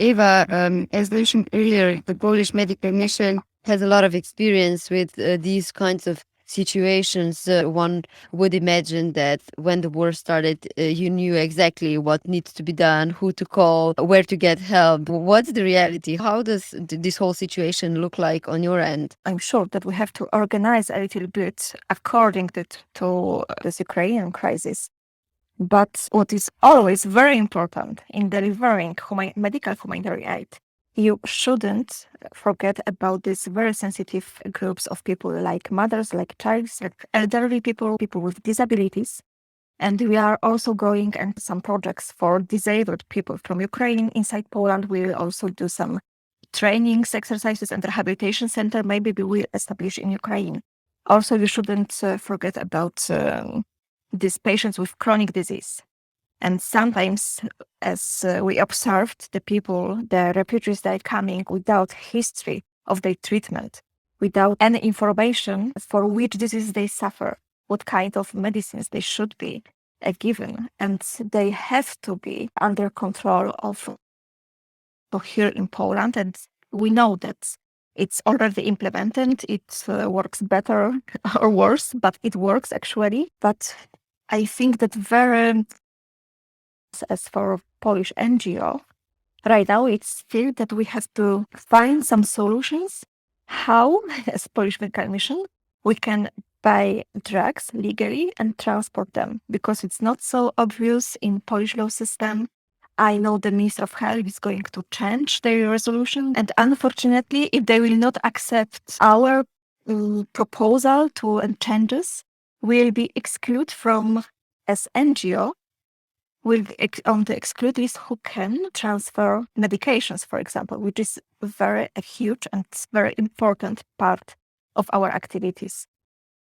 Eva, as mentioned earlier, the Polish medical mission has a lot of experience with these kinds of situations. One would imagine that when the war started, you knew exactly what needs to be done, who to call, where to get help. What's the reality? How does this whole situation look like on your end? I'm sure that we have to organize a little bit according to this Ukrainian crisis. But what is always very important in delivering medical humanitarian aid, you shouldn't forget about these very sensitive groups of people like mothers, like children, like elderly people, people with disabilities. And we are also going and some projects for disabled people from Ukraine inside Poland. We will also do some trainings, exercises, and rehabilitation center. Maybe we will establish in Ukraine. Also, you shouldn't forget about these patients with chronic disease. And sometimes, as we observed, the refugees, they are coming without history of their treatment, without any information for which disease they suffer, what kind of medicines they should be given. And they have to be under control of here in Poland. And we know that it's already implemented. It works better or worse, but it works actually. But I think that as for Polish NGO, right now it's still that we have to find some solutions how, as Polish Medical Mission, we can buy drugs legally and transport them, because it's not so obvious in Polish law system. I know the Minister of Health is going to change their resolution, and unfortunately, if they will not accept our proposal to changes, will be excluded from as NGO will on the exclude list who can transfer medications, for example, which is a huge and very important part of our activities.